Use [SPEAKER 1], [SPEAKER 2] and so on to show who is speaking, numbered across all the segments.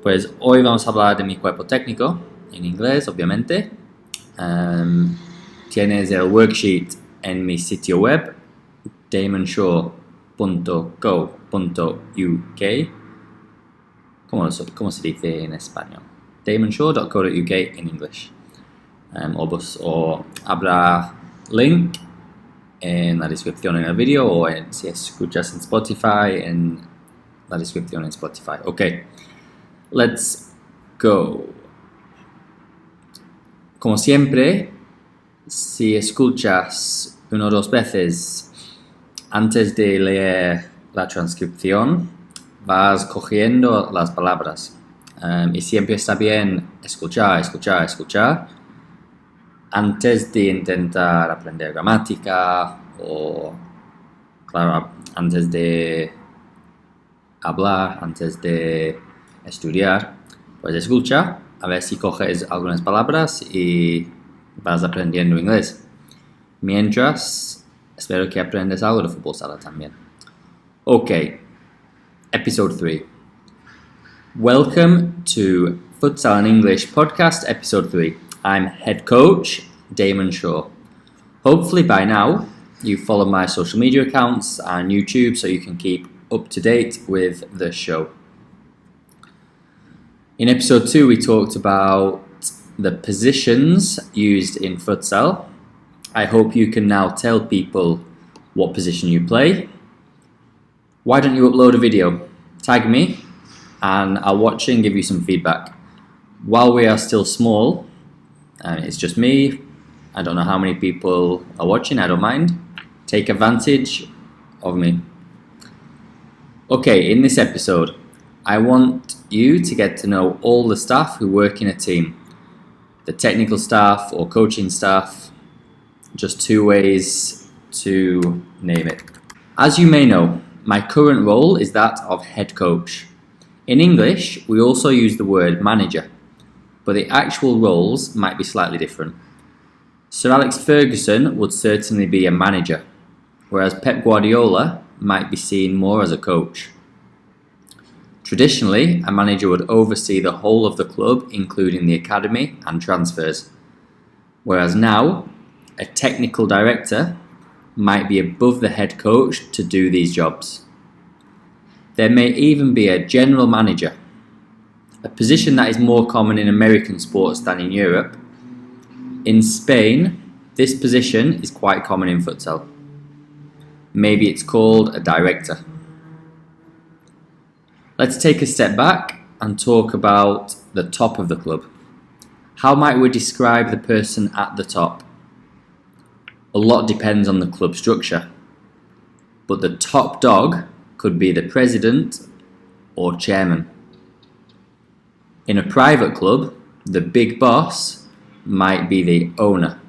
[SPEAKER 1] Pues hoy vamos a hablar de mi cuerpo técnico, en inglés, obviamente. Tienes el worksheet en mi sitio web, damonshaw.co.uk. ¿Cómo se dice en español? damonshaw.co.uk en inglés. O habrá link en la descripción en el vídeo o si escuchas en Spotify, en la descripción en Spotify. Ok, let's go. Como siempre, si escuchas una o dos veces antes de leer la transcripción, vas cogiendo las palabras. Y siempre está bien escuchar antes de intentar aprender gramática o, claro, antes de hablar, antes de estudiar. Pues escucha, a ver si coges algunas palabras y vas aprendiendo inglés. Mientras, espero que aprendas algo de fútbol sala también. Ok, episode 3. Welcome to Futsal and English podcast episode 3. I'm head coach Damon Shaw. Hopefully by now you follow my social media accounts and YouTube so you can keep up to date with the show. In episode 2 we talked about the positions used in futsal. I hope you can now tell people what position you play. Why don't you upload a video? Tag me and I'll watch it and give you some feedback. While we are still small, and it's just me, I don't know how many people are watching, I don't mind. Take advantage of me. Okay, in this episode, I want you to get to know all the staff who work in a team. The technical staff or coaching staff, just two ways to name it. As you may know, my current role is that of head coach. In English, we also use the word manager, but the actual roles might be slightly different. Sir Alex Ferguson would certainly be a manager, whereas Pep Guardiola might be seen more as a coach. Traditionally, a manager would oversee the whole of the club, including the academy and transfers, whereas now, a technical director might be above the head coach to do these jobs. There may even be a general manager, a position that is more common in American sports than in Europe. In Spain, this position is quite common in futsal. Maybe it's called a director. Let's take a step back and talk about the top of the club. How might we describe the person at the top? A lot depends on the club structure, but the top dog could be the president or chairman. In a private club, the big boss might be the owner.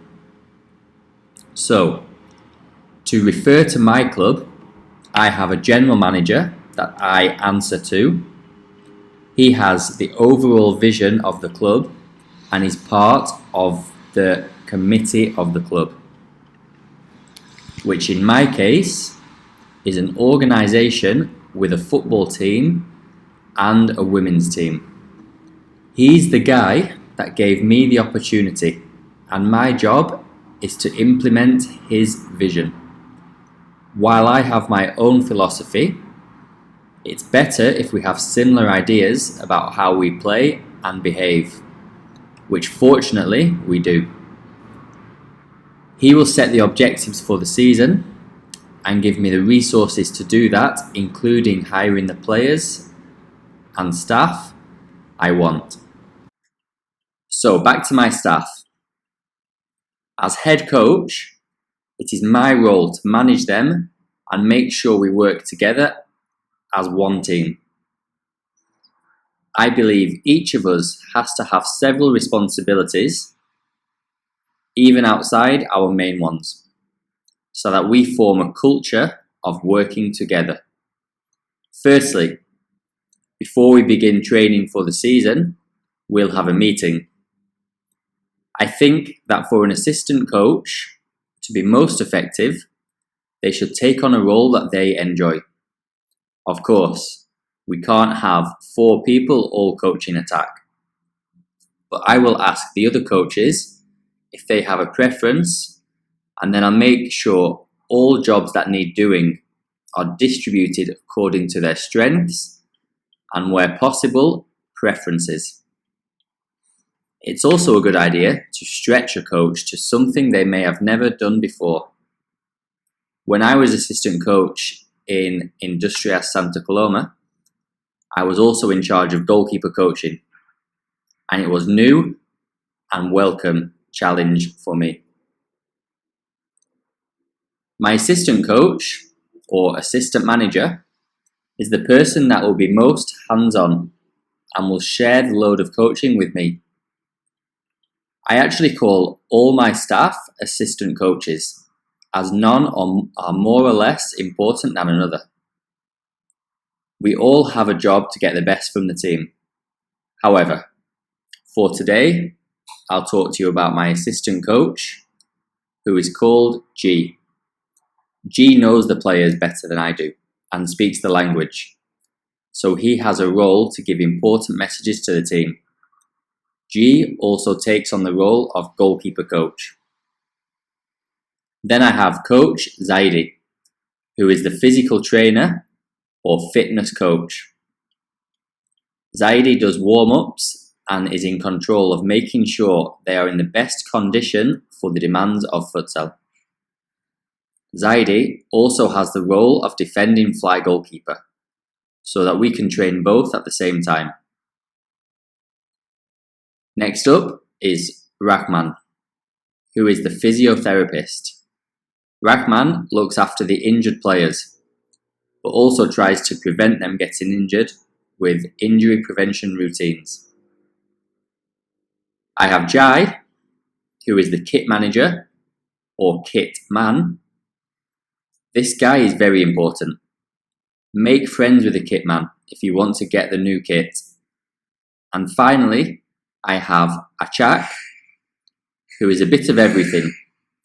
[SPEAKER 1] So, to refer to my club, I have a general manager that I answer to. He has the overall vision of the club and is part of the committee of the club, which in my case is an organisation with a football team and a women's team. He's the guy that gave me the opportunity, and my job is to implement his vision. While I have my own philosophy, it's better if we have similar ideas about how we play and behave, which fortunately we do. He will set the objectives for the season and give me the resources to do that, including hiring the players and staff I want. So back to my staff. As head coach, it is my role to manage them and make sure we work together as one team. I believe each of us has to have several responsibilities, even outside our main ones, so that we form a culture of working together. Firstly, before we begin training for the season, we'll have a meeting. I think that for an assistant coach to be most effective, they should take on a role that they enjoy. Of course, We can't have 4 people all coaching attack. But I will ask the other coaches if they have a preference, and then I'll make sure all jobs that need doing are distributed according to their strengths and, where possible, preferences. It's also a good idea to stretch a coach to something they may have never done before. When I was assistant coach in Industrias Santa Coloma, I was also in charge of goalkeeper coaching, and it was new and welcome challenge for me. My assistant coach or assistant manager is the person that will be most hands-on and will share the load of coaching with me. I actually call all my staff assistant coaches, as none are more or less important than another. We all have a job to get the best from the team. However, for today, I'll talk to you about my assistant coach, who is called G. G knows the players better than I do and speaks the language, so he has a role to give important messages to the team. G also takes on the role of goalkeeper coach. Then I have Coach Zaidi, who is the physical trainer or fitness coach. Zaidi does warm-ups and is in control of making sure they are in the best condition for the demands of futsal. Zaidi also has the role of defending fly goalkeeper, so that we can train both at the same time. Next up is Rahman, who is the physiotherapist. Rahman looks after the injured players, but also tries to prevent them getting injured with injury prevention routines. I have Jai, who is the kit manager or kit man. This guy is very important. Make friends with the kit man if you want to get the new kit. And finally, I have Achak, who is a bit of everything,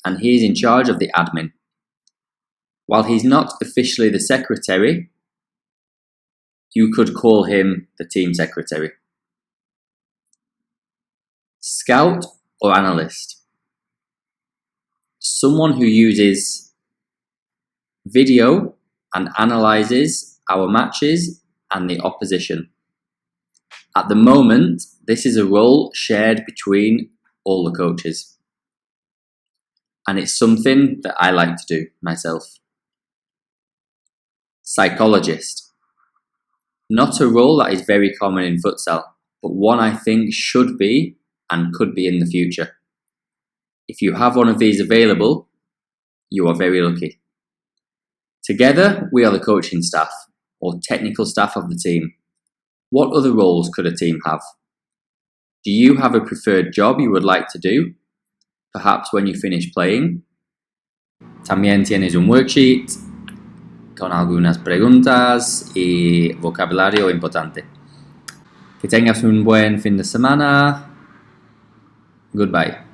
[SPEAKER 1] and he is in charge of the admin. While he's not officially the secretary, you could call him the team secretary. Scout or analyst. Someone who uses video and analyzes our matches and the opposition. At the moment, this is a role shared between all the coaches, and it's something that I like to do myself. Psychologist. Not a role that is very common in futsal, but one I think should be and could be in the future. If you have one of these available, you are very lucky. Together, we are the coaching staff or technical staff of the team. What other roles could a team have? Do you have a preferred job you would like to do? Perhaps when you finish playing? También tienes un worksheet con algunas preguntas y vocabulario importante. Que tengas un buen fin de semana. Goodbye.